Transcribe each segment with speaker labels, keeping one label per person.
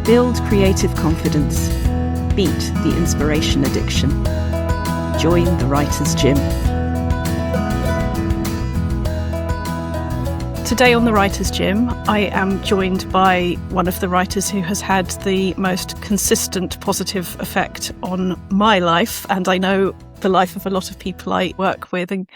Speaker 1: Build creative confidence. Beat the inspiration addiction. Join the Writer's Gym. Today on the Writer's Gym, I am joined by one of the writers who has had the most consistent positive effect on my life, and I know the life of a lot of people I work with and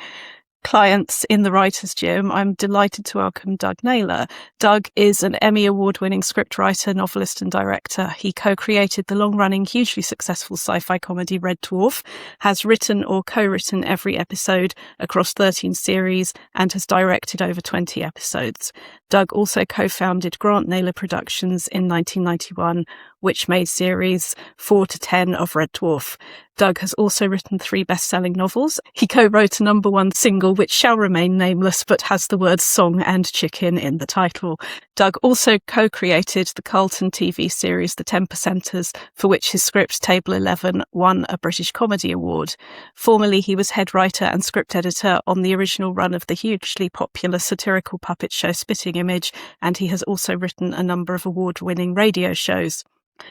Speaker 1: clients in the Writer's Gym. I'm delighted to welcome Doug Naylor. Doug is an Emmy award-winning scriptwriter, novelist and director. He co-created the long-running, hugely successful sci-fi comedy Red Dwarf, has written or co-written every episode across 13 series, and has directed over 20 episodes. Doug also co-founded Grant Naylor Productions in 1991, which made series 4 to 10 of Red Dwarf. Doug has also written 3 best-selling novels. He co-wrote a #1 single, which shall remain nameless, but has the words song and chicken in the title. Doug also co-created the Carlton TV series The 10%ers, for which his script Table 11 won a British Comedy Award. Formerly, he was head writer and script editor on the original run of the hugely popular satirical puppet show Spitting Image, and he has also written a number of award-winning radio shows.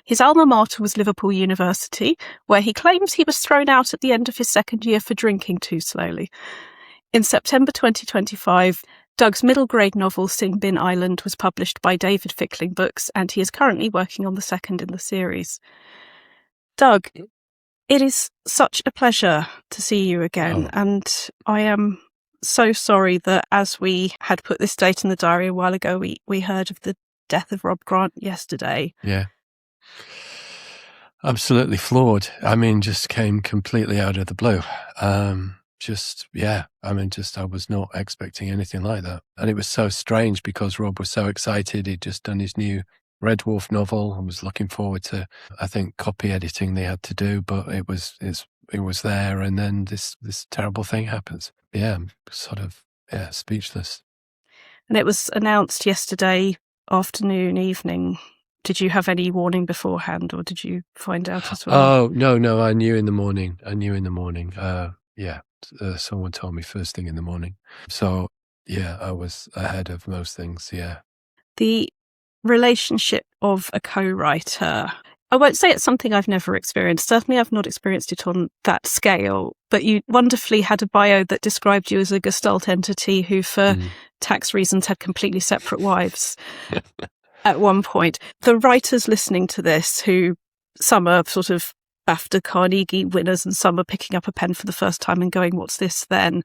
Speaker 1: His alma mater was Liverpool University, where he claims he was thrown out at the end of his second year for drinking too slowly. In September 2025, Doug's middle grade novel Sing Bin Island was published by David Fickling Books, and he is currently working on the second in the series. Doug, it is such a pleasure to see you again, and I am so sorry that as we had put this date in the diary a while ago, we heard of the death of Rob Grant yesterday.
Speaker 2: Yeah. Absolutely flawed. I mean, just came completely out of the blue. I was not expecting anything like that. And it was so strange because Rob was so excited. He'd just done his new Red Dwarf novel and was looking forward to, I think, copy editing they had to do, but it was there. And then this terrible thing happens. Yeah, I'm speechless.
Speaker 1: And it was announced yesterday afternoon, evening. Did you have any warning beforehand, or did you find out as well?
Speaker 2: Oh, no, I knew in the morning. Someone told me first thing in the morning. So, yeah, I was ahead of most things, yeah.
Speaker 1: The relationship of a co-writer, I won't say it's something I've never experienced. Certainly I've not experienced it on that scale, but you wonderfully had a bio that described you as a Gestalt entity who, for tax reasons, had completely separate wives. At one point, the writers listening to this, who some are sort of BAFTA Carnegie winners and some are picking up a pen for the first time and going, what's this then?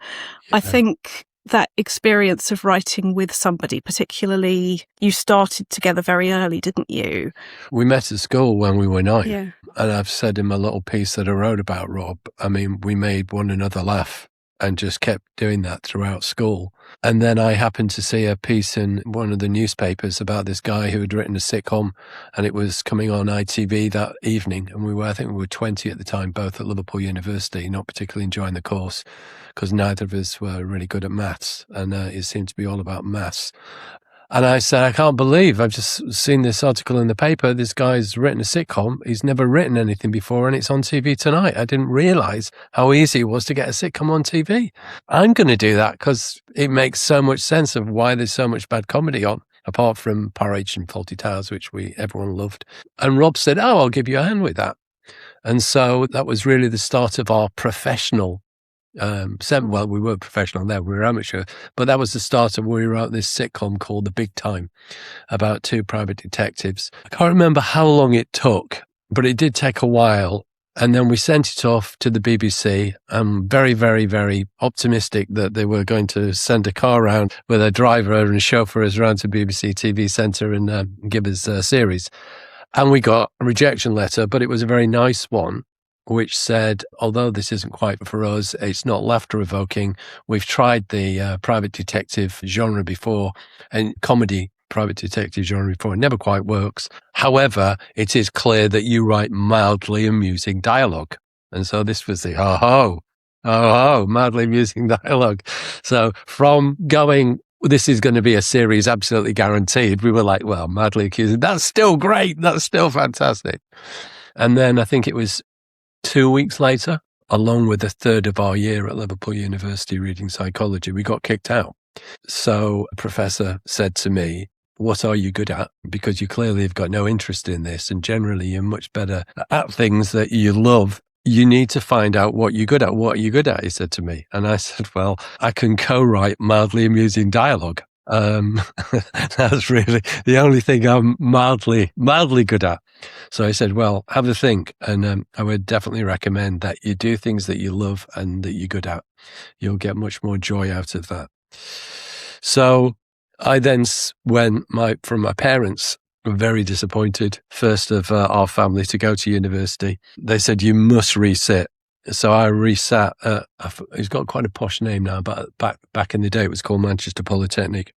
Speaker 1: Yeah. I think that experience of writing with somebody, particularly, you started together very early, didn't you?
Speaker 2: We met at school when we were 9.
Speaker 1: Yeah.
Speaker 2: And I've said in my little piece that I wrote about Rob, I mean, we made one another laugh and just kept doing that throughout school. And then I happened to see a piece in one of the newspapers about this guy who had written a sitcom, and it was coming on ITV that evening. And I think we were 20 at the time, both at Liverpool University, not particularly enjoying the course because neither of us were really good at maths, and it seemed to be all about maths. And I said, I can't believe I've just seen this article in the paper. This guy's written a sitcom. He's never written anything before, and it's on TV tonight. I didn't realize how easy it was to get a sitcom on TV. I'm going to do that because it makes so much sense of why there's so much bad comedy on, apart from Porridge and Fawlty Towers, which everyone loved. And Rob said, I'll give you a hand with that. And so that was really the start of our professional we were professional there, we were amateur, but that was the start of where we wrote this sitcom called The Big Time about 2 private detectives. I can't remember how long it took, but it did take a while. And then we sent it off to the BBC. I'm very, very, very optimistic that they were going to send a car around with a driver and chauffeur us around to BBC TV Centre and give us a series. And we got a rejection letter, but it was a very nice one, which said, although this isn't quite for us, it's not laughter-evoking. We've tried the private detective genre before, and comedy private detective genre before. It never quite works. However, it is clear that you write mildly amusing dialogue. And so this was the mildly amusing dialogue. So from going, this is going to be a series absolutely guaranteed, we were like, well, mildly accusing, that's still great. That's still fantastic. And then I think it was 2 weeks later, along with a third of our year at Liverpool University reading psychology, we got kicked out. So a professor said to me, what are you good at? Because you clearly have got no interest in this, and generally you're much better at things that you love. You need to find out what you're good at. What are you good at? He said to me. And I said, well, I can co-write mildly amusing dialogue. That's really the only thing I'm mildly good at. So I said, well, have a think. And I would definitely recommend that you do things that you love and that you're good at. You'll get much more joy out of that. So I then went from my parents were very disappointed, first of our family to go to university. They said, you must resit. So I resat, it's got quite a posh name now, but back in the day it was called Manchester Polytechnic.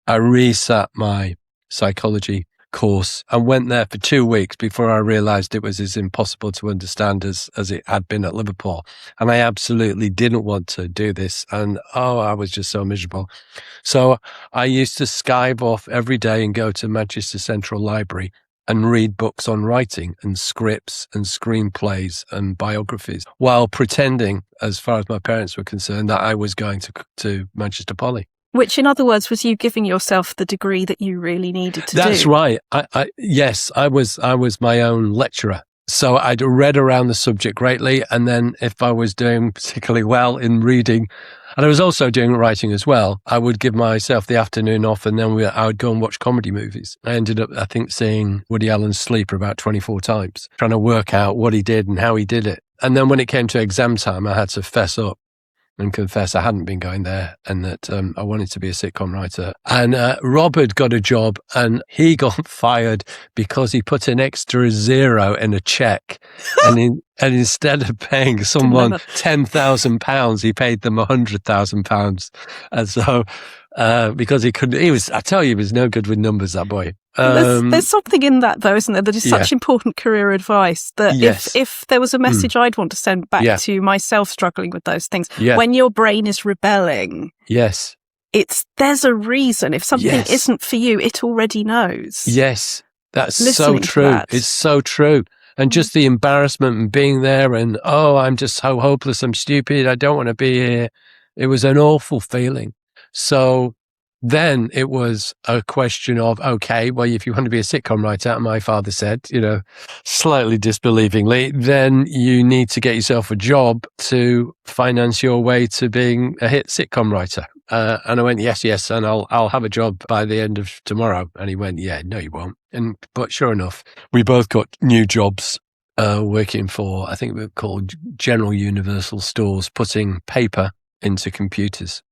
Speaker 2: I resat my psychology course and went there for 2 weeks before I realized it was as impossible to understand as it had been at Liverpool. And I absolutely didn't want to do this. And I was just so miserable. So I used to skive off every day and go to Manchester Central Library and read books on writing and scripts and screenplays and biographies while pretending, as far as my parents were concerned, that I was going to Manchester Poly.
Speaker 1: Which, in other words, was you giving yourself the degree that you really needed to do?
Speaker 2: That's right. Yes, I was my own lecturer. So I'd read around the subject greatly. And then if I was doing particularly well in reading, and I was also doing writing as well, I would give myself the afternoon off and then I would go and watch comedy movies. I ended up, I think, seeing Woody Allen's Sleeper about 24 times, trying to work out what he did and how he did it. And then when it came to exam time, I had to fess up and confess I hadn't been going there and that I wanted to be a sitcom writer. And Rob had got a job and he got fired because he put an extra zero in a check. and instead of paying someone £10,000, he paid them £100,000. And so because I tell you, he was no good with numbers, that boy.
Speaker 1: There's something in that, though, isn't there? That is such important career advice that if there was a message I'd want to send back to myself struggling with those things, when your brain is rebelling, there's a reason. If something isn't for you, it already knows. Yes, that's so true. It's so true. And just the embarrassment and being there and, I'm just so hopeless, I'm stupid, I don't want to be here. It was an awful feeling. So then it was a question of, okay, well, if you want to be a sitcom writer, and my father said, slightly disbelievingly, then you need to get yourself a job to finance your way to being a hit sitcom writer. And I went, yes, and I'll have a job by the end of tomorrow. And he went, yeah, no, you won't. But sure enough, we both got new jobs working for, I think we were called General Universal Stores, putting paper into computers.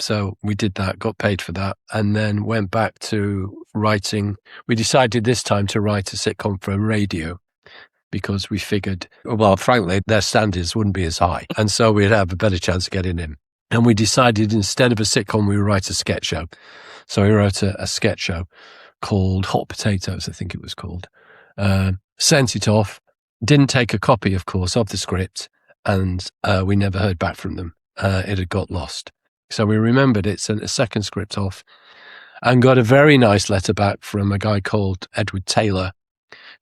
Speaker 1: So we did that, got paid for that, and then went back to writing. We decided this time to write a sitcom for radio because we figured, well, frankly, their standards wouldn't be as high. And so we'd have a better chance of getting in. And we decided instead of a sitcom, we would write a sketch show. So we wrote a sketch show called Hot Potatoes, I think it was called. Sent it off, didn't take a copy, of course, of the script, and we never heard back from them. It had got lost. So we remembered it, sent a second script off, and got a very nice letter back from a guy called Edward Taylor,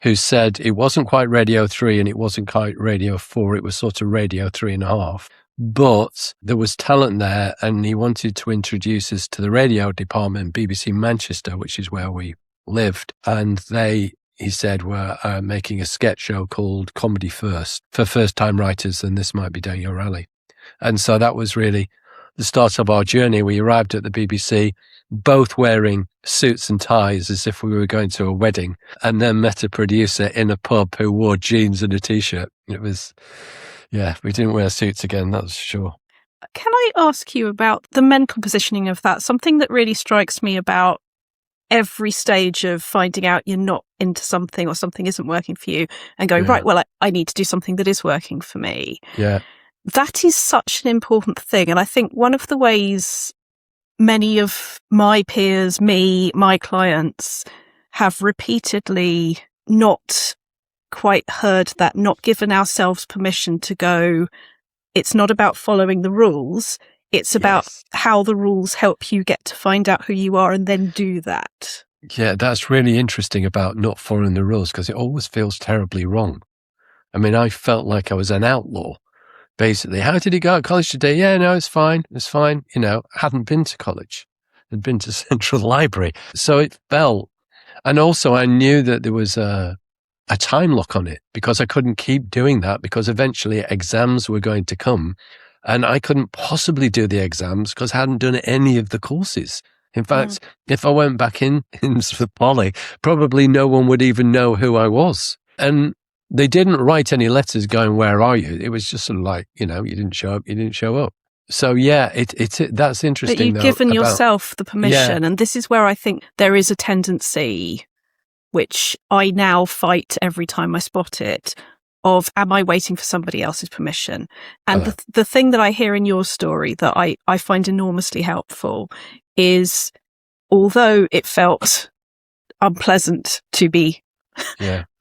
Speaker 1: who said it wasn't quite Radio 3 and it wasn't quite Radio 4, it was sort of Radio 3.5. But there was talent there, and he wanted to introduce us to the radio department, BBC Manchester, which is where we lived. And he said, were making a sketch show called Comedy First for first-time writers, and this might be down your alley. And so that was really the start of our journey. We arrived at the BBC, both wearing suits and ties as if we were going to a wedding, and then met a producer in a pub who wore jeans and a T-shirt. It was, we didn't wear suits again, that's for sure. Can I ask you about the mental positioning of that? Something that really strikes me about every stage of finding out you're not into something or something isn't working for you and going, right, well, I need to do something that is working for me.
Speaker 2: Yeah.
Speaker 1: That is such an important thing. And I think one of the ways many of my peers, my clients, have repeatedly not quite heard that, not given ourselves permission to go, it's not about following the rules. It's about how the rules help you get to find out who you are and then do that.
Speaker 2: Yeah, that's really interesting about not following the rules, because it always feels terribly wrong. I mean, I felt like I was an outlaw. Basically, how did he go at college today? Yeah, no, it's fine. It's fine. I hadn't been to college. had been to Central Library. So it felt, and also I knew that there was a time lock on it because I couldn't keep doing that because eventually exams were going to come and I couldn't possibly do the exams because I hadn't done any of the courses. In fact, if I went back in for poly, probably no one would even know who I was. And they didn't write any letters going, "Where are you?" It was just sort of like, you didn't show up, you didn't show up. So yeah, that's interesting.
Speaker 1: But you've given yourself the permission. And this is where I think there is a tendency, which I now fight every time I spot it, of am I waiting for somebody else's permission? And the thing that I hear in your story that I find enormously helpful is, although it felt unpleasant to be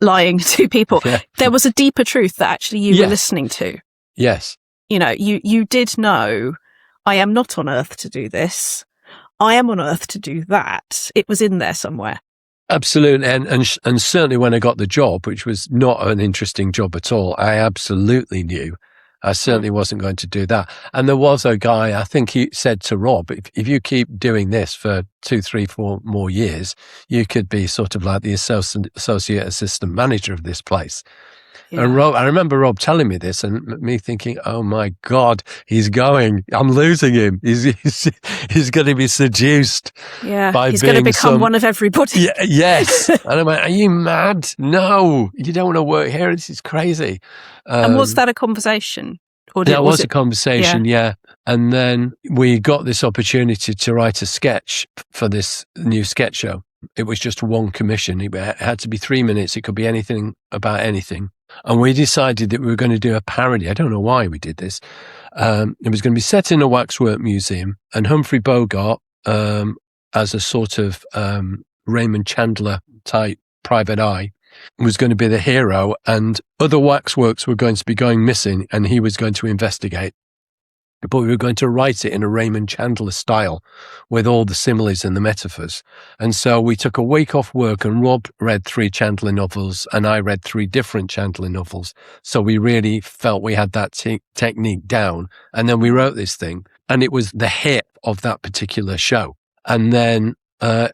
Speaker 1: lying to people, there was a deeper truth that actually you were listening to.
Speaker 2: Yes.
Speaker 1: You did know, I am not on earth to do this. I am on earth to do that. It was in there somewhere.
Speaker 2: Absolutely. And certainly when I got the job, which was not an interesting job at all, I absolutely knew I certainly wasn't going to do that. And there was a guy, I think he said to Rob, if you keep doing this for 2, 3, 4 more years, you could be sort of like the associate assistant manager of this place. Yeah. And Rob, I remember Rob telling me this and me thinking, oh my God, he's going. I'm losing him. He's going to be seduced.
Speaker 1: Yeah,
Speaker 2: by
Speaker 1: he's going to become one of everybody.
Speaker 2: Yeah, yes. And I went, are you mad? No, you don't want to work here. This is crazy.
Speaker 1: And was that a conversation?
Speaker 2: That was a conversation, yeah. And then we got this opportunity to write a sketch for this new sketch show. It was just one commission. It had to be 3 minutes. It could be anything about anything. And we decided that we were going to do a parody. I don't know why we did this. It was going to be set in a waxwork museum, and Humphrey Bogart, as a sort of Raymond Chandler type private eye, was going to be the hero, and other waxworks were going to be going missing, and he was going to investigate. But we were going to write it in a Raymond Chandler style with all the similes and the metaphors. And so we took a week off work and Rob read 3 Chandler novels and I read 3 different Chandler novels. So we really felt we had that technique down. And then we wrote this thing and it was the hit of that particular show. And then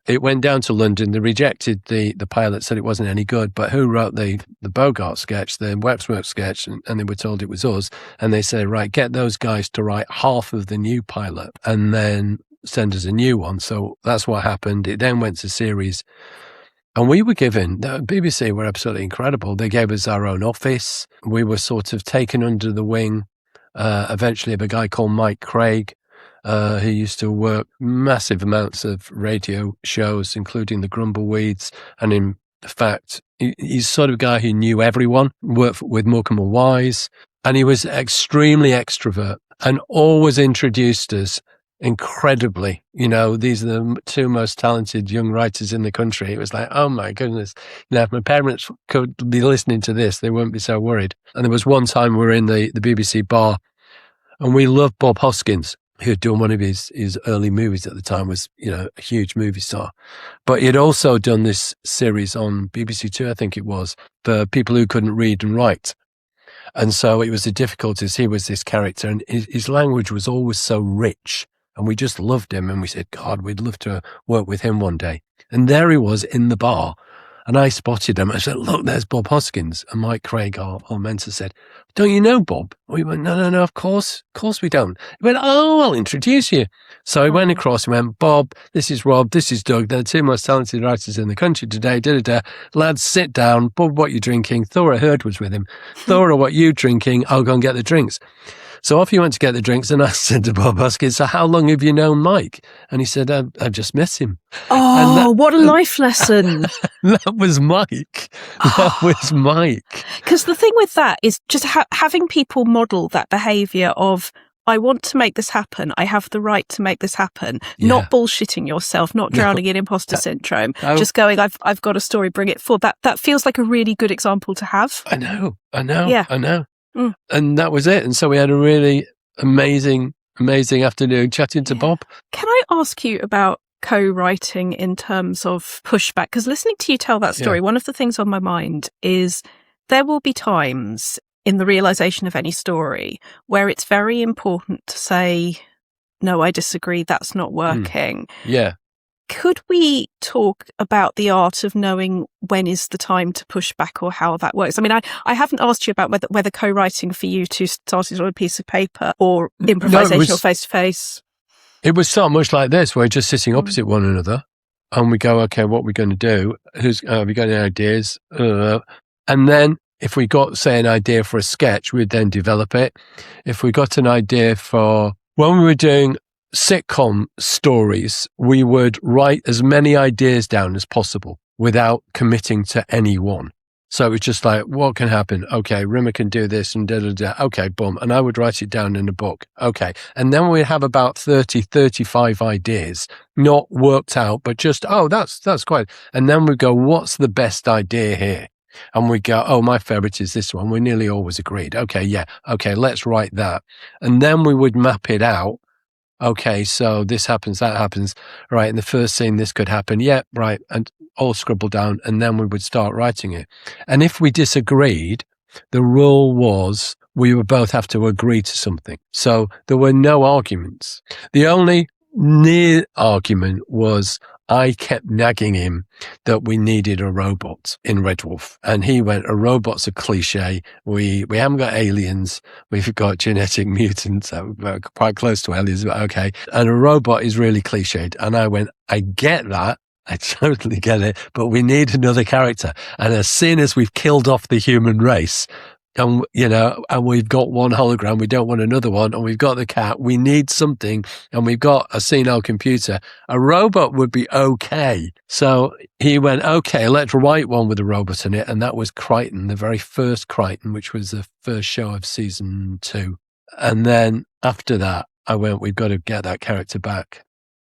Speaker 2: it went down to London. They rejected the pilot, said it wasn't any good. But who wrote the Bogart sketch, the waxwork sketch? And they were told it was us. And they said, right, get those guys to write half of the new pilot and then send us a new one. So that's what happened. It then went to series. And we were given, the BBC were absolutely incredible. They gave us our own office. We were sort of taken under the wing, eventually, of a guy called Mike Craig, who used to work massive amounts of radio shows, including the Grumbleweeds. And in fact, he's the sort of guy who knew everyone, worked with Morecambe and Wise, and he was extremely extrovert and always introduced us incredibly. These are the 2 most talented young writers in the country. It was like, oh my goodness. If my parents could be listening to this, they wouldn't be so worried. And there was one time we were in the BBC bar and we loved Bob Hoskins, who had done one of his early movies at the time, was, a huge movie star. But he had also done this series on BBC Two, I think it was, for people who couldn't read and write. And so it was the difficulties. He was this character and his language was always so rich and we just loved him. And we said, God, we'd love to work with him one day. And there he was in the bar. And I spotted him. I said, look, there's Bob Hoskins. And Mike Craig, our mentor, said, don't you know Bob? We went, no, of course we don't. He went, oh, I'll introduce you. So he went across and went, Bob, this is Rob, this is Doug. They're the 2 most talented writers in the country today. Lads, sit down. Bob, what you drinking? Thora Hurd was with him. Thora, what you drinking? I'll go and get the drinks. So off he went to get the drinks, and I said to Bob Hoskins, so how long have you known Mike? And he said, I've just met him.
Speaker 1: Oh, what a life lesson.
Speaker 2: That was Mike. That was Mike.
Speaker 1: Because the thing with that is just having people model that behaviour of, I want to make this happen. I have the right to make this happen. Yeah. Not bullshitting yourself, not drowning in imposter syndrome. Just going, I've got a story, bring it forward. That feels like a really good example to have.
Speaker 2: I know. Yeah. I know. Mm. And that was it. And so we had a really amazing afternoon chatting to Bob.
Speaker 1: Can I ask you about co-writing in terms of pushback? Because listening to you tell that story, one of the things on my mind is there will be times in the realization of any story where it's very important to say, no, I disagree, that's not working.
Speaker 2: Yeah.
Speaker 1: Could we talk about the art of knowing when is the time to push back or how that works? I mean, I haven't asked you about whether co-writing for you two started on a piece of paper or improvisation or face-to-face.
Speaker 2: It was so much like this. We're just sitting opposite one another and we go, okay, what are we going to do? Have we got any ideas? And then if we got, say, an idea for a sketch, we'd then develop it. If we got an idea for, when we were doing sitcom stories, we would write as many ideas down as possible without committing to any one. So it was just like, what can happen? Okay, Rimmer can do this and da-da-da. Okay, boom. And I would write it down in a book. Okay. And then we'd have about 30, 35 ideas, not worked out, but just, that's quite. And then we'd go, what's the best idea here? And we go, oh, my favorite is this one. We nearly always agreed. Okay, yeah. Okay, let's write that. And then we would map it out. Okay, so this happens, that happens. Right, in the first scene, this could happen. Yeah, right. And all scribble down. And then we would start writing it. And if we disagreed, the rule was we would both have to agree to something. So there were no arguments. The only near argument was I kept nagging him that we needed a robot in Red Dwarf. And he went, a robot's a cliche. We haven't got aliens. We've got genetic mutants. Quite close to aliens, but okay. And a robot is really cliched. And I went, I get that. I totally get it. But we need another character. And as soon as we've killed off the human race, and, and we've got one hologram, we don't want another one, and we've got the cat, we need something, and we've got a senile computer, a robot would be okay. So he went, okay, let's write one with a robot in it, and that was Crichton, the very first Crichton, which was the first show of season 2. And then after that, I went, we've got to get that character back.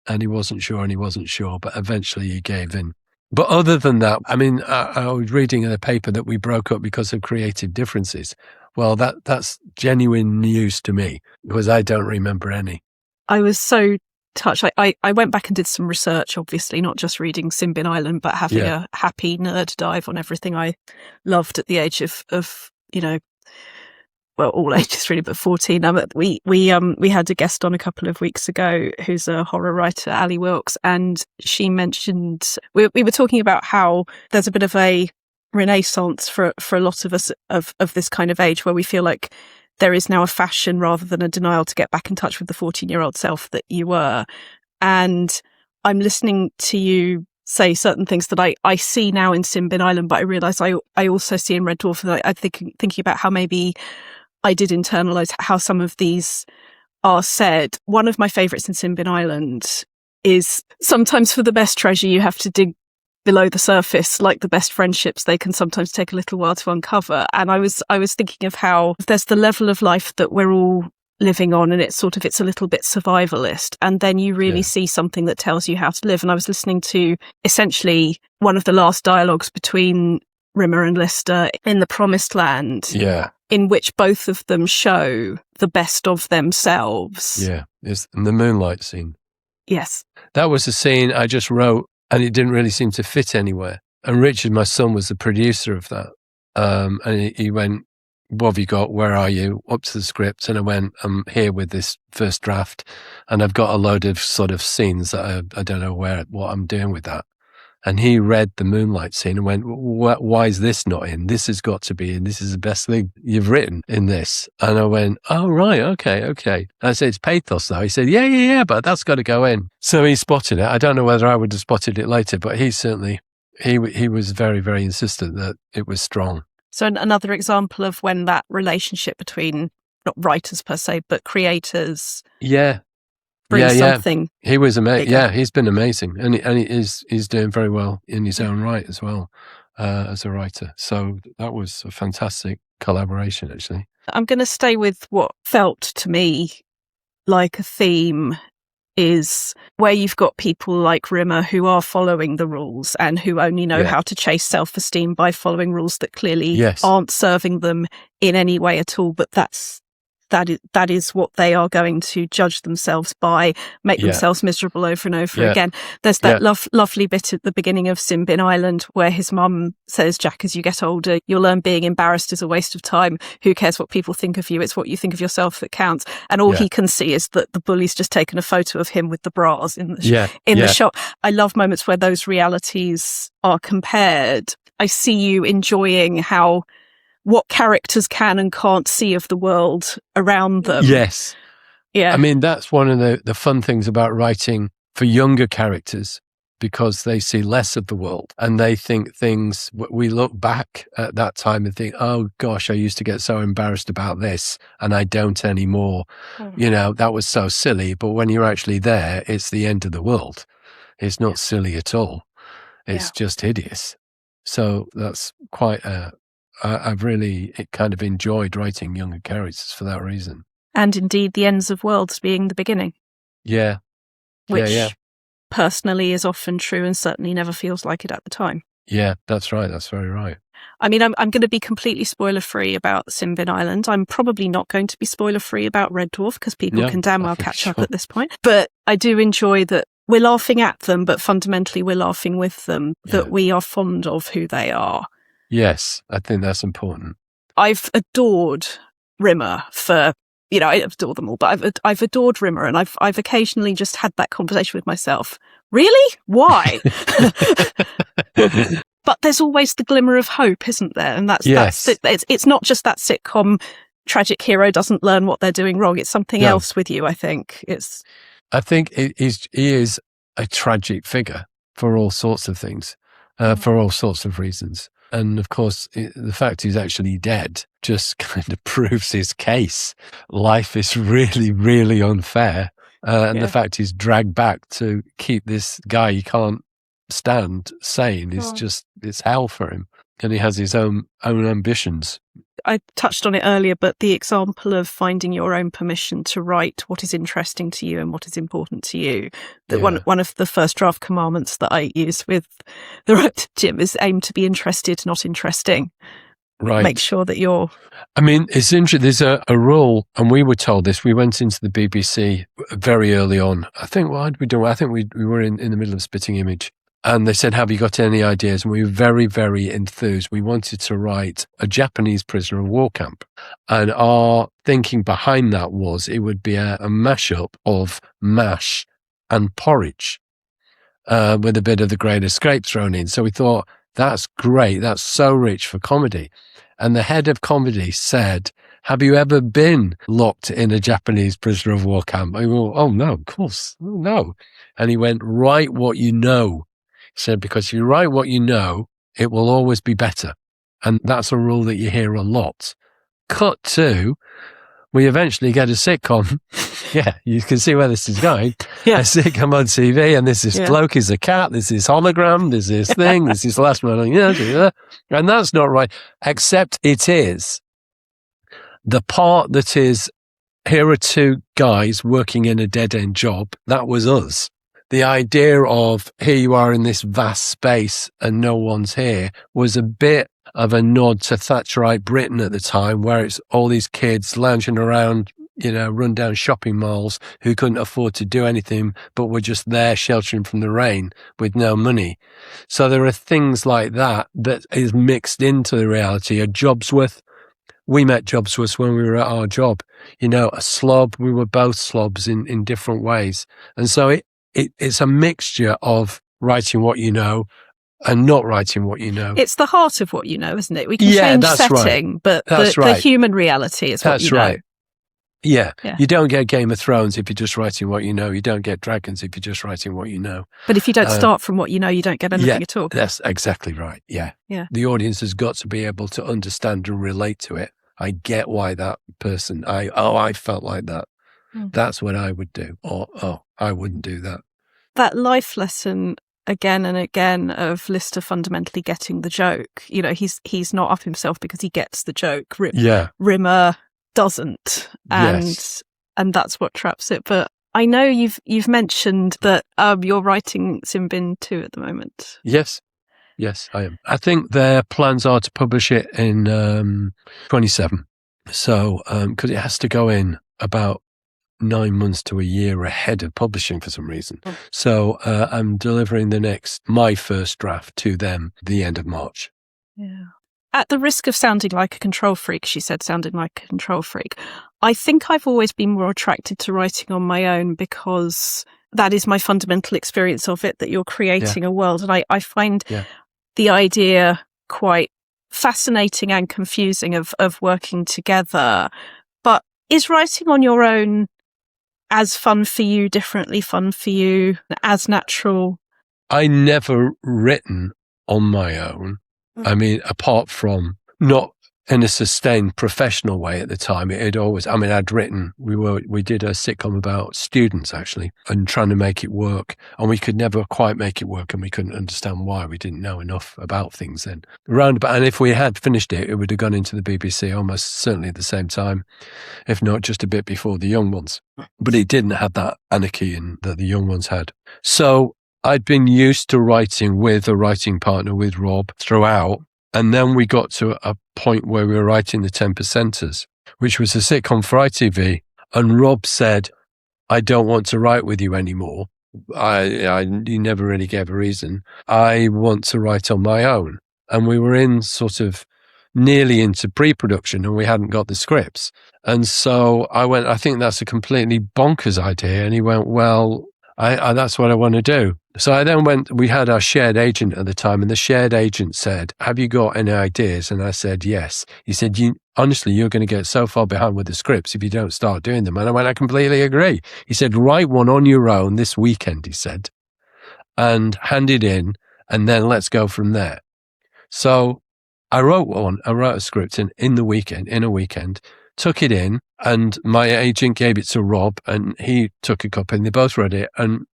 Speaker 2: And he wasn't sure, but eventually he gave in. But other than that, I mean, I was reading in a paper that we broke up because of creative differences. Well, that's genuine news to me because I don't remember any.
Speaker 1: I was so touched. I went back and did some research, obviously, not just reading Simbin Island, but having a happy nerd dive on everything I loved at the age of well, all ages really, but 14. We had a guest on a couple of weeks ago who's a horror writer, Ali Wilkes, and she mentioned we were talking about how there's a bit of a renaissance for a lot of us of this kind of age where we feel like there is now a fashion rather than a denial to get back in touch with the 14-year-old self that you were. And I'm listening to you say certain things that I see now in Simbin Island, but I realise I also see in Red Dwarf, and I thinking about how maybe I did internalise how some of these are said. One of my favourites in Simbin Island is sometimes for the best treasure you have to dig below the surface, like the best friendships, they can sometimes take a little while to uncover. And I was thinking of how there's the level of life that we're all living on, and it's a little bit survivalist, and then you really see something that tells you how to live. And I was listening to essentially one of the last dialogues between Rimmer and Lister in the Promised Land, in which both of them show the best of themselves. Yeah,
Speaker 2: it's the moonlight scene.
Speaker 1: Yes.
Speaker 2: That was a scene I just wrote, and it didn't really seem to fit anywhere. And Richard, my son, was the producer of that. And he went, what have you got? Where are you? Up to the script. And I went, I'm here with this first draft. And I've got a load of sort of scenes that I don't know what I'm doing with that. And he read the moonlight scene and went, why is this not in? This has got to be in. This is the best thing you've written in this. And I went, oh, right, okay. And I said, it's pathos though. He said, yeah, but that's got to go in. So he spotted it. I don't know whether I would have spotted it later, but he certainly, he was very, very insistent that it was strong.
Speaker 1: So another example of when that relationship between, not writers per se, but creators. Brings something.
Speaker 2: He was amazing. Yeah, he's been amazing, and he's doing very well in his own right as well as a writer. So that was a fantastic collaboration, actually.
Speaker 1: I'm going to stay with what felt to me like a theme, is where you've got people like Rimmer who are following the rules and who only know how to chase self-esteem by following rules that clearly aren't serving them in any way at all. But that's that is what they are going to judge themselves by, make themselves miserable over and over again. There's that lovely bit at the beginning of Sin Bin Island where his mum says, Jack, as you get older, you'll learn being embarrassed is a waste of time. Who cares what people think of you? It's what you think of yourself that counts. And all he can see is that the bully's just taken a photo of him with the bras in the shot. I love moments where those realities are compared. I see you enjoying what characters can and can't see of the world around them.
Speaker 2: Yes.
Speaker 1: Yeah.
Speaker 2: I mean, that's one of the fun things about writing for younger characters, because they see less of the world and they think things, we look back at that time and think, oh gosh, I used to get so embarrassed about this and I don't anymore. You know, that was so silly. But when you're actually there, it's the end of the world. It's not silly at all. It's just hideous. So that's quite I've really kind of enjoyed writing younger characters for that reason.
Speaker 1: And indeed, the ends of worlds being the beginning.
Speaker 2: Yeah.
Speaker 1: Which personally is often true and certainly never feels like it at the time.
Speaker 2: Yeah, that's right. That's very right.
Speaker 1: I mean, I'm going to be completely spoiler-free about Sin Bin Island. I'm probably not going to be spoiler-free about Red Dwarf because people can damn well catch up at this point. But I do enjoy that we're laughing at them, but fundamentally we're laughing with them, that we are fond of who they are.
Speaker 2: Yes, I think that's important.
Speaker 1: I've adored Rimmer for, I adore them all, but I've adored Rimmer, and I've occasionally just had that conversation with myself. Really? Why? But there's always the glimmer of hope, isn't there? And that's it's not just that sitcom tragic hero doesn't learn what they're doing wrong. It's something else with you, I think.
Speaker 2: I think he is a tragic figure for all sorts of things, for all sorts of reasons. And of course, the fact he's actually dead just kind of proves his case. Life is really, really unfair. And the fact he's dragged back to keep this guy he can't stand sane is it's hell for him. And he has his own ambitions.
Speaker 1: I touched on it earlier, but the example of finding your own permission to write what is interesting to you and what is important to you. That one of the first draft commandments that I use with the writer Jim is aim to be interested, not interesting.
Speaker 2: Right.
Speaker 1: Make sure that you're...
Speaker 2: I mean, it's interesting. There's a rule, and we were told this. We went into the BBC very early on. I think, what had we done? I think we were in the middle of Spitting Image. And they said, have you got any ideas? And we were very, very enthused. We wanted to write a Japanese prisoner of war camp. And our thinking behind that was it would be a mashup of MASH and porridge with a bit of The Great Escape thrown in. So we thought, that's great. That's so rich for comedy. And the head of comedy said, have you ever been locked in a Japanese prisoner of war camp? I go, oh, no, of course. No. And he went, write what you know. Said, because if you write what you know, it will always be better. And that's a rule that you hear a lot. Cut to, we eventually get a sitcom. You can see where this is going. A sitcom on TV, and this is bloke is a cat, this is hologram, this is thing, this is last man on, and that's not right. Except it is. The part that is, here are two guys working in a dead-end job, that was us. The idea of here you are in this vast space and no one's here was a bit of a nod to Thatcherite Britain at the time, where it's all these kids lounging around, run down shopping malls who couldn't afford to do anything, but were just there sheltering from the rain with no money. So there are things like that is mixed into the reality. A Jobsworth. We met Jobsworth when we were at our job. A slob. We were both slobs in different ways. And so it's a mixture of writing what you know and not writing what you know.
Speaker 1: It's the heart of what you know, isn't it? We can change setting, but the human reality is what you know. That's right.
Speaker 2: Yeah. You don't get Game of Thrones if you're just writing what you know. You don't get Dragons if you're just writing what you know.
Speaker 1: But if you don't start from what you know, you don't get anything at all.
Speaker 2: That's exactly right. Yeah. The audience has got to be able to understand and relate to it. I get why that person, I felt like that. That's what I would do. Or, I wouldn't do that.
Speaker 1: That life lesson again and again of Lister fundamentally getting the joke. He's not up himself because he gets the joke. Rimmer doesn't. And that's what traps it. But I know you've mentioned that you're writing Sin Bin 2 at the moment.
Speaker 2: Yes, I am. I think their plans are to publish it in 27. So, because it has to go in about 9 months to a year ahead of publishing for some reason. So I'm delivering my first draft to them the end of March.
Speaker 1: Yeah. At the risk of sounding like a control freak, she said, sounding like a control freak, I think I've always been more attracted to writing on my own because that is my fundamental experience of it, that you're creating a world. And I find the idea quite fascinating and confusing of working together. But is writing on your own as fun for you, differently fun for you, as natural?
Speaker 2: I never written on my own. I mean, apart from not in a sustained professional way at the time, it had always, I'd written, we did a sitcom about students actually and trying to make it work. And we could never quite make it work and we couldn't understand why. We didn't know enough about things then. And if we had finished it, it would have gone into the BBC almost certainly at the same time, if not just a bit before the young ones. But it didn't have that anarchy that the young ones had. So I'd been used to writing with a writing partner, with Rob, throughout. And then we got to a point where we were writing the 10%ers, which was a sitcom for ITV. And Rob said, I don't want to write with you anymore. He never really gave a reason. I want to write on my own. And we were in sort of nearly into pre-production and we hadn't got the scripts. And so I went, I think that's a completely bonkers idea. And he went, well, that's what I want to do. So I then went, we had our shared agent at the time, and the shared agent said, have you got any ideas? And I said, yes. He said, honestly, you're going to get so far behind with the scripts if you don't start doing them. And I went, I completely agree. He said, write one on your own this weekend, he said, and hand it in, and then let's go from there. So I wrote a script in a weekend, took it in, and my agent gave it to Rob, and he took a copy, and they both read it. And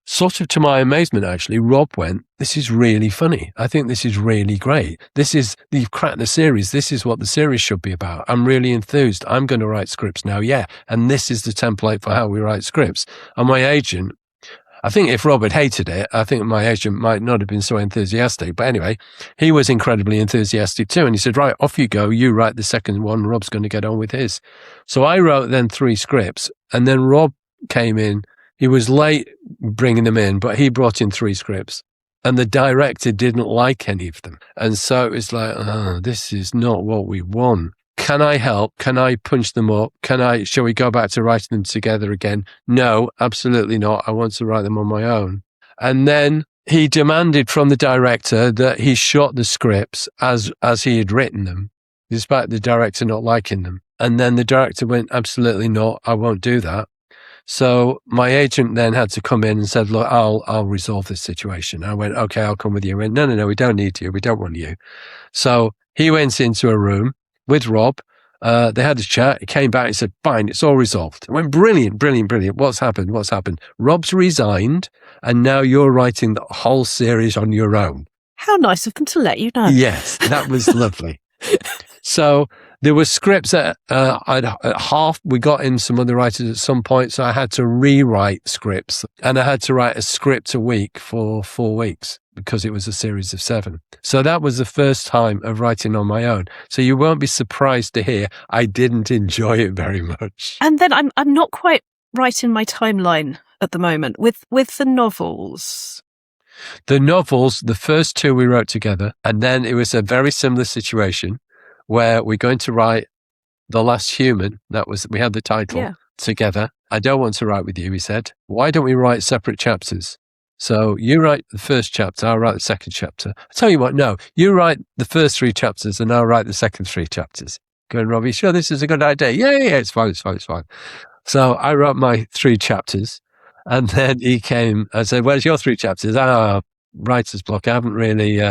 Speaker 2: sort of to my amazement, actually, Rob went, this is really funny. I think this is really great. You've cracked the series. This is what the series should be about. I'm really enthused. I'm going to write scripts now. Yeah. And this is the template for how we write scripts. And my agent, I think if Rob had hated it, I think my agent might not have been so enthusiastic. But anyway, he was incredibly enthusiastic too. And he said, right, off you go. You write the second one. Rob's going to get on with his. So I wrote then 3 scripts, and then Rob came in. He was late bringing them in, but he brought in 3 scripts, and the director didn't like any of them. And so it was like, this is not what we want. Can I help? Can I punch them up? Shall we go back to writing them together again? No, absolutely not. I want to write them on my own. And then he demanded from the director that he shot the scripts as he had written them, despite the director not liking them. And then the director went, absolutely not. I won't do that. So my agent then had to come in and said, look, I'll resolve this situation. I went, okay, I'll come with you. He went, no, we don't need you. We don't want you. So he went into a room with Rob. They had a chat. He came back and said, fine, it's all resolved. I went, brilliant. What's happened? Rob's resigned, and now you're writing the whole series on your own.
Speaker 1: How nice of them to let you know.
Speaker 2: Yes, that was lovely. So there were scripts that we got in some other writers at some point, so I had to rewrite scripts, and I had to write a script a week for 4 weeks because it was a series of 7. So that was the first time of writing on my own. So you won't be surprised to hear I didn't enjoy it very much.
Speaker 1: And then I'm not quite right in my timeline at the moment with the novels.
Speaker 2: The novels, the first 2 we wrote together, and then it was a very similar situation where we're going to write The Last Human. We had the title together. I don't want to write with you, he said. Why don't we write separate chapters? So you write the first chapter, I'll write the second chapter. I tell you what, no, you write the first 3 chapters and I'll write the second 3 chapters. Going, Robbie, sure, this is a good idea. Yeah, it's fine. So I wrote my 3 chapters, and then he came and said, where's your 3 chapters? Writer's block. I haven't really,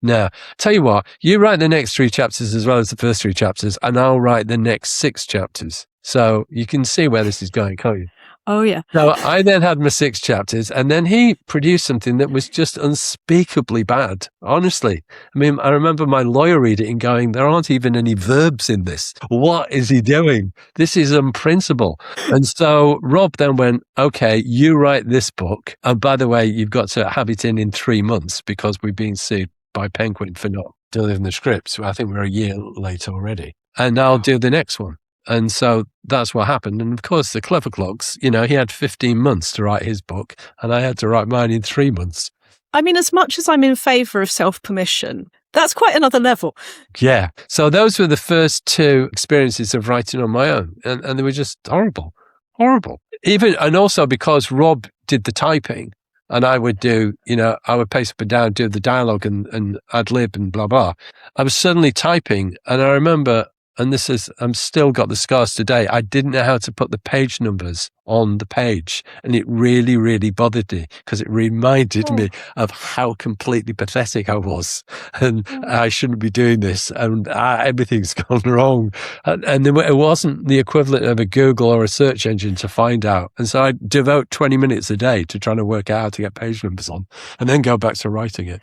Speaker 2: no. Tell you what, you write the next 3 chapters as well as the first 3 chapters, and I'll write the next 6 chapters. So you can see where this is going, can't you?
Speaker 1: Oh, yeah.
Speaker 2: So I then had my 6 chapters, and then he produced something that was just unspeakably bad, honestly. I mean, I remember my lawyer reading it and going, there aren't even any verbs in this. What is he doing? This is unprincipled. And so Rob then went, okay, you write this book. And by the way, you've got to have it in 3 months because we've been sued by Penguin for not delivering the script. So I think we're a year late already. and I'll do the next one. And so that's what happened. And of course, the Clever Clogs, he had 15 months to write his book, and I had to write mine in 3 months.
Speaker 1: I mean, as much as I'm in favour of self-permission, that's quite another level.
Speaker 2: Yeah. So those were the first 2 experiences of writing on my own. And they were just horrible. And also because Rob did the typing, and I would do, I would pace up and down, do the dialogue and ad lib and blah, blah. I was suddenly typing, and I remember, and I'm still got the scars today, I didn't know how to put the page numbers on the page. And it really, really bothered me because it reminded me of how completely pathetic I was. And I shouldn't be doing this. And everything's gone wrong. And it wasn't the equivalent of a Google or a search engine to find out. And so I devote 20 minutes a day to trying to work out how to get page numbers on and then go back to writing it.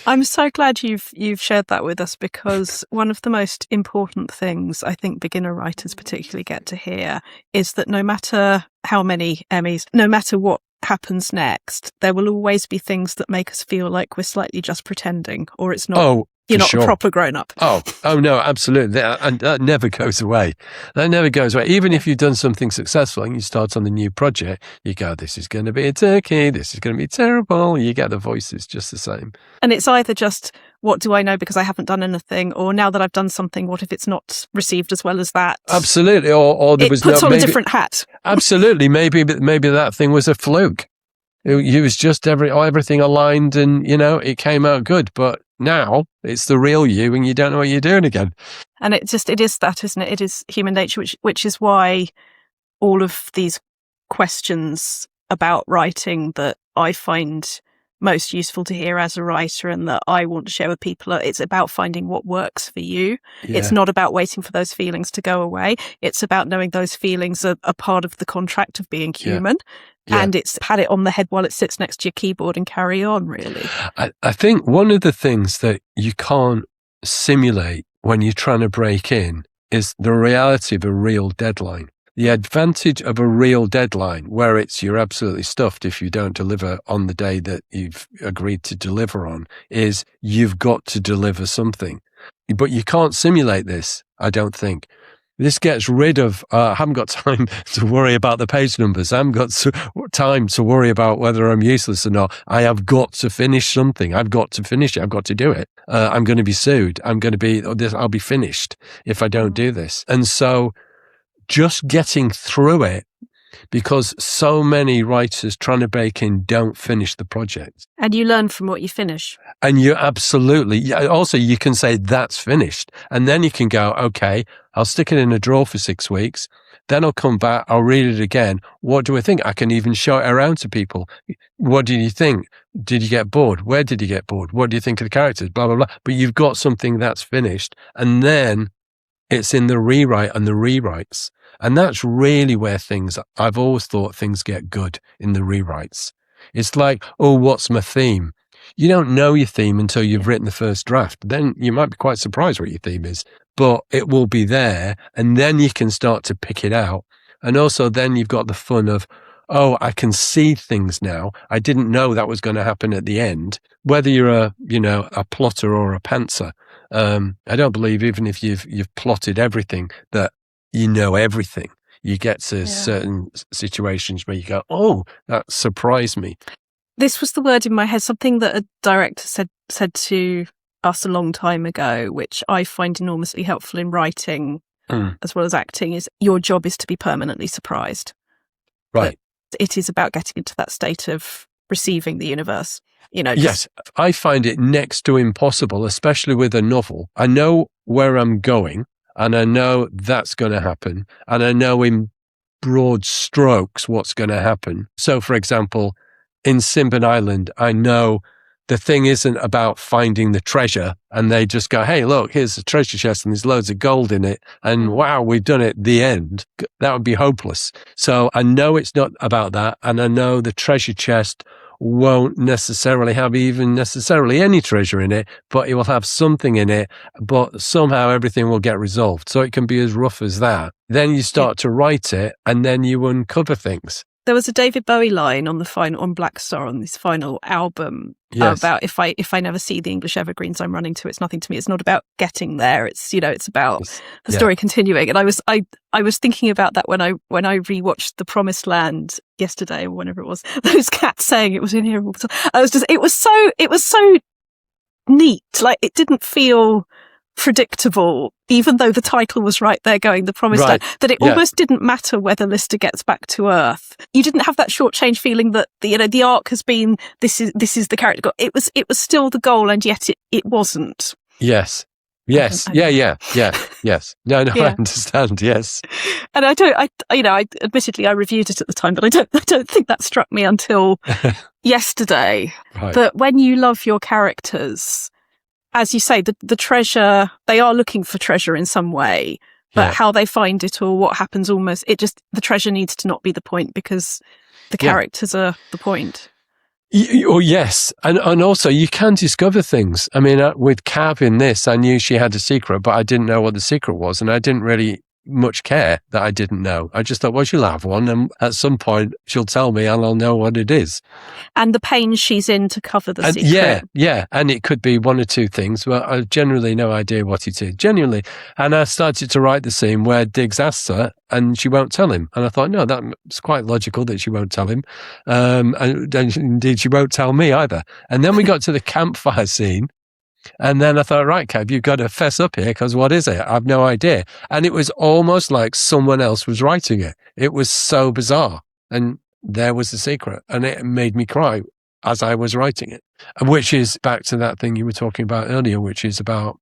Speaker 1: I'm so glad you've shared that with us, because one of the most important things I think beginner writers particularly get to hear is that no matter how many Emmys, no matter what happens next, there will always be things that make us feel like we're slightly just pretending, or it's not. You're not a proper grown-up. Oh,
Speaker 2: no, absolutely. And that never goes away. That never goes away. Even if you've done something successful and you start on the new project, you go, this is going to be a turkey, this is going to be terrible. You get the voices just the same.
Speaker 1: And it's either just, what do I know because I haven't done anything? Or now that I've done something, what if it's not received as well as that?
Speaker 2: Absolutely. Or there was
Speaker 1: puts on a different hat.
Speaker 2: Absolutely. Maybe that thing was a fluke. It was just everything aligned and, it came out good. But now it's the real you and you don't know what you're doing again.
Speaker 1: And it is that, isn't it? It is human nature, which is why all of these questions about writing that I find most useful to hear as a writer and that I want to share with people, it's about finding what works for you. Yeah. It's not about waiting for those feelings to go away. It's about knowing those feelings are part of the contract of being human. Yeah. And it's pat it on the head while it sits next to your keyboard and carry on, really.
Speaker 2: I think one of the things that you can't simulate when you're trying to break in is the reality of a real deadline. The advantage of a real deadline, where you're absolutely stuffed if you don't deliver on the day that you've agreed to deliver on, is you've got to deliver something. But you can't simulate this, I don't think. This gets rid of, I haven't got time to worry about the page numbers. I haven't got time to worry about whether I'm useless or not. I have got to finish something. I've got to finish it. I've got to do it. I'm going to be sued. I'll be finished if I don't do this. And so just getting through it, because so many writers trying to break in don't finish the project.
Speaker 1: And you learn from what you finish.
Speaker 2: And you absolutely, also you can say that's finished. And then you can go, okay, I'll stick it in a drawer for 6 weeks. Then I'll come back, I'll read it again. What do I think? I can even show it around to people. What did you think? Did you get bored? Where did you get bored? What do you think of the characters? Blah, blah, blah. But you've got something that's finished. And then it's in the rewrite and the rewrites. And that's really where I've always thought things get good in the rewrites. It's like, what's my theme? You don't know your theme until you've written the first draft. Then you might be quite surprised what your theme is, but it will be there. And then you can start to pick it out. And also then you've got the fun of, I can see things now. I didn't know that was going to happen at the end. Whether you're a plotter or a pantser, I don't believe even if you've plotted everything that you know everything. You get to certain situations where you go, that surprised me.
Speaker 1: This was the word in my head, something that a director said to us a long time ago, which I find enormously helpful in writing as well as acting, is your job is to be permanently surprised.
Speaker 2: Right.
Speaker 1: But it is about getting into that state of receiving the universe.
Speaker 2: Yes, I find it next to impossible, especially with a novel. I know where I'm going. And I know that's going to happen. And I know in broad strokes what's going to happen. So, for example, in Simbin Island, I know the thing isn't about finding the treasure. And they just go, hey, look, here's the treasure chest and there's loads of gold in it. And wow, we've done it. The end. That would be hopeless. So I know it's not about that. And I know the treasure chest won't necessarily have even necessarily any treasure in it, but it will have something in it, but somehow everything will get resolved. So it can be as rough as that. Then you start to write it and then you uncover things.
Speaker 1: There was a David Bowie line on Black Star on this final album about if I never see the English evergreens I'm running to, it's nothing to me. It's not about getting there. It's it's about the story continuing. And I was thinking about that when I rewatched The Promised Land yesterday or whenever it was. Those cats saying it was in here all the time. It was so neat. Like, it didn't feel predictable, even though the title was right there going The Promised Land, that it almost didn't matter whether Lister gets back to Earth. You didn't have that short-change feeling that the arc has been this is the character goal. It was still the goal, and yet it wasn't.
Speaker 2: Yes. Yes. Yes. No, I understand. Yes.
Speaker 1: And I admittedly I reviewed it at the time, but I don't think that struck me until yesterday.
Speaker 2: Right.
Speaker 1: That when you love your characters, as you say, the treasure, they are looking for treasure in some way, but how they find it or what happens the treasure needs to not be the point, because the characters are the point.
Speaker 2: Yes. And also you can discover things. I mean, with Cav in this, I knew she had a secret, but I didn't know what the secret was. And I didn't really much care that I didn't know. I just thought, well, she'll have one, and at some point she'll tell me and I'll know what it is. And
Speaker 1: the pain she's in to cover the secret.
Speaker 2: Yeah. And it could be one or two things, but I've generally no idea what it is. Genuinely. And I started to write the scene where Diggs asks her and she won't tell him. And I thought, no, that's quite logical that she won't tell him. And indeed, she won't tell me either. And then we got to the campfire scene. And then I thought, right, Kev, you've got to fess up here, because what is it? I've no idea. And it was almost like someone else was writing it. It was so bizarre. And there was the secret. And it made me cry as I was writing it, which is back to that thing you were talking about earlier, which is about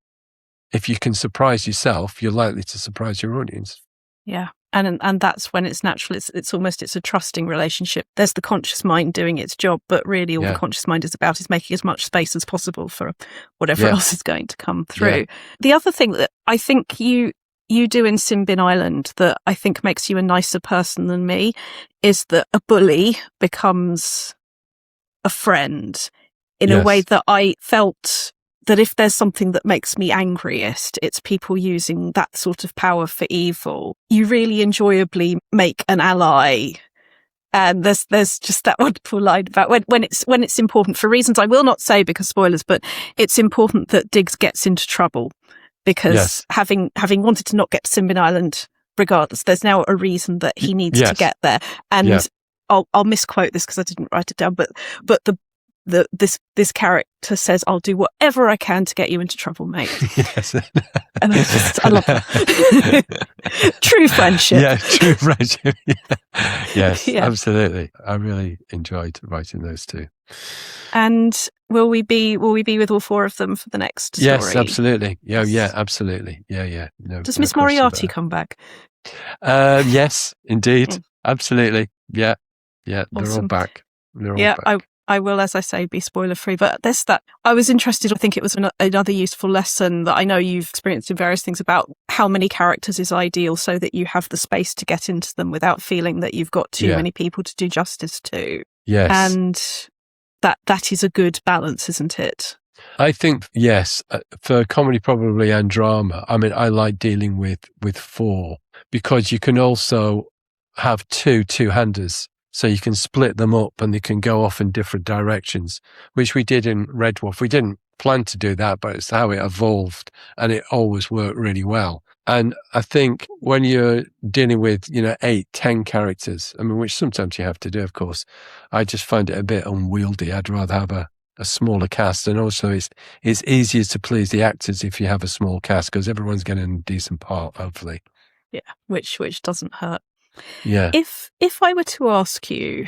Speaker 2: if you can surprise yourself, you're likely to surprise your audience.
Speaker 1: Yeah. And that's when it's natural. It's a trusting relationship. There's the conscious mind doing its job, but really all the conscious mind is about is making as much space as possible for whatever else is going to come through. Yeah. The other thing that I think you do in Sin Bin Island that I think makes you a nicer person than me is that a bully becomes a friend in a way that I felt that if there's something that makes me angriest, it's people using that sort of power for evil. You really enjoyably make an ally. And there's just that wonderful line about when it's important, for reasons I will not say because spoilers, but it's important that Diggs gets into trouble because having wanted to not get to Sin Bin Island regardless, there's now a reason that he needs to get there. And I'll misquote this because I didn't write it down, but this character says, "I'll do whatever I can to get you into trouble, mate."
Speaker 2: Yes.
Speaker 1: And I love that. True friendship.
Speaker 2: Yeah, true friendship. Yes, absolutely. I really enjoyed writing those two.
Speaker 1: And will we be with all four of them for the next story?
Speaker 2: Yes, absolutely. Yeah, absolutely. Yeah. No,
Speaker 1: does Miss Moriarty come back?
Speaker 2: Yes, indeed. Absolutely. Yeah. They're
Speaker 1: Awesome.
Speaker 2: all back. They're all back.
Speaker 1: I will, as I say, be spoiler free, but I was interested. I think it was another useful lesson that I know you've experienced in various things about how many characters is ideal so that you have the space to get into them without feeling that you've got too many people to do justice to.
Speaker 2: Yes.
Speaker 1: And that is a good balance, isn't it?
Speaker 2: I think, yes, for comedy probably and drama. I mean, I like dealing with four because you can also have two-handers. So you can split them up and they can go off in different directions, which we did in Red Dwarf. We didn't plan to do that, but it's how it evolved and it always worked really well. And I think when you're dealing with, 8, 10 characters, I mean, which sometimes you have to do, of course, I just find it a bit unwieldy. I'd rather have a smaller cast. And also it's easier to please the actors if you have a small cast because everyone's getting a decent part, hopefully.
Speaker 1: Yeah, which doesn't hurt.
Speaker 2: Yeah.
Speaker 1: If I were to ask you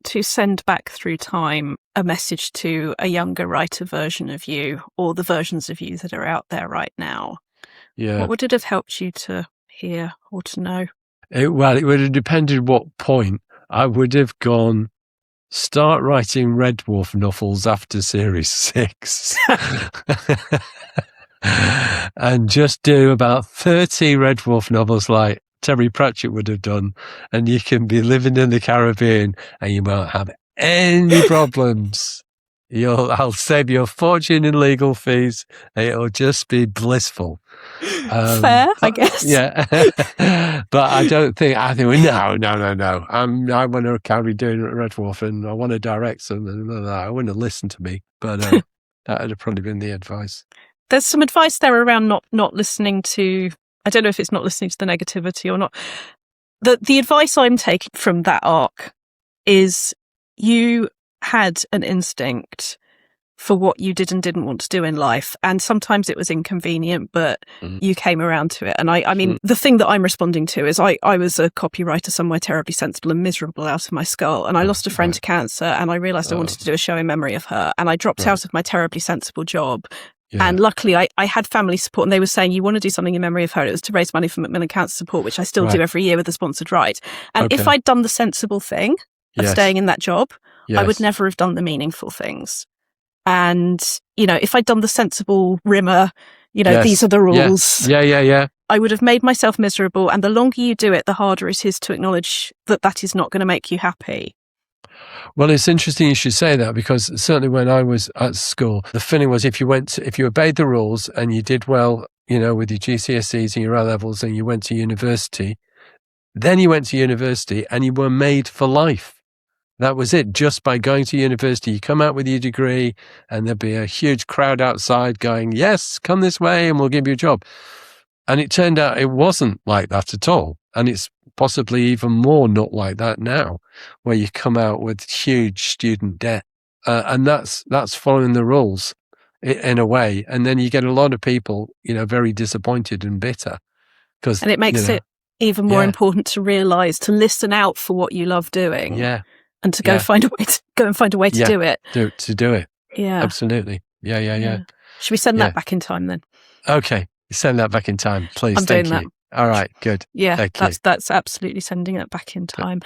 Speaker 1: to send back through time a message to a younger writer version of you or the versions of you that are out there right now, what would it have helped you to hear or to know?
Speaker 2: It would have depended what point. I would have gone, start writing Red Dwarf novels after series 6. And just do about 30 Red Dwarf novels like Terry Pratchett would have done, and you can be living in the Caribbean and you won't have any problems. I'll save you a fortune in legal fees. It'll just be blissful.
Speaker 1: Fair, I guess.
Speaker 2: Yeah. But I think, no. I want to carry doing Red Dwarf and I want to direct something. I want to listen to me. But that would have probably been the advice.
Speaker 1: There's some advice there around not listening to, I don't know if it's not listening to the negativity or not. The advice I'm taking from that arc is you had an instinct for what you did and didn't want to do in life. And sometimes it was inconvenient, but you came around to it. And I mean, the thing that I'm responding to is I was a copywriter somewhere terribly sensible and miserable out of my skull. And I lost a friend to cancer and I realised I wanted to do a show in memory of her. And I dropped out of my terribly sensible job. Yeah. And luckily I had family support and they were saying, you want to do something in memory of her. It was to raise money for Macmillan Cancer Support, which I still do every year with a sponsored ride. And if I'd done the sensible thing of staying in that job, I would never have done the meaningful things. And, if I'd done the sensible rimmer, these are the rules.
Speaker 2: Yeah.
Speaker 1: I would have made myself miserable. And the longer you do it, the harder it is to acknowledge that is not going to make you happy.
Speaker 2: Well, it's interesting you should say that because certainly when I was at school, the feeling was if you obeyed the rules and you did well, with your GCSEs and your O-levels and you went to university, then you went to university and you were made for life. That was it. Just by going to university, you come out with your degree and there'd be a huge crowd outside going, yes, come this way and we'll give you a job. And it turned out it wasn't like that at all. And it's possibly even more not like that now, where you come out with huge student debt. And that's following the rules in a way. And then you get a lot of people, very disappointed and bitter.
Speaker 1: And it makes it even more important to realise, to listen out for what you love doing.
Speaker 2: Yeah.
Speaker 1: And to go find a way to do it.
Speaker 2: To do it.
Speaker 1: Yeah.
Speaker 2: Absolutely. Yeah.
Speaker 1: Should we send that back in time then?
Speaker 2: Okay. Send that back in time, please.
Speaker 1: I'm doing that.
Speaker 2: All right, good.
Speaker 1: Yeah, that's absolutely sending it back in time.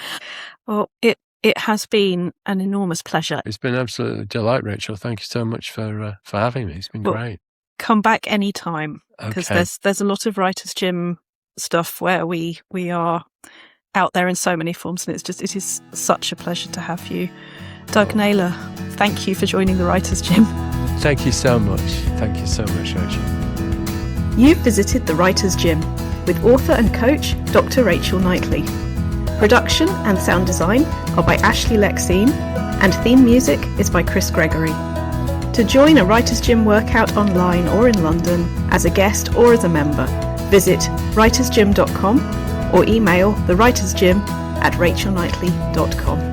Speaker 1: Well, it has been an enormous pleasure.
Speaker 2: It's been absolute delight, Rachel. Thank you so much for having me. It's been great.
Speaker 1: Come back anytime because there's a lot of Writers' Gym stuff where we are out there in so many forms, and it is such a pleasure to have you. Doug Naylor, thank you for joining the Writers' Gym.
Speaker 2: Thank you so much. Thank you so much, Rachel.
Speaker 1: You've visited the Writers' Gym with author and coach Dr. Rachel Knightley. Production and sound design are by Ashley Lexine, and theme music is by Chris Gregory. To join a Writers' Gym workout online or in London, as a guest or as a member, visit writersgym.com or email thewritersgym@rachelknightley.com.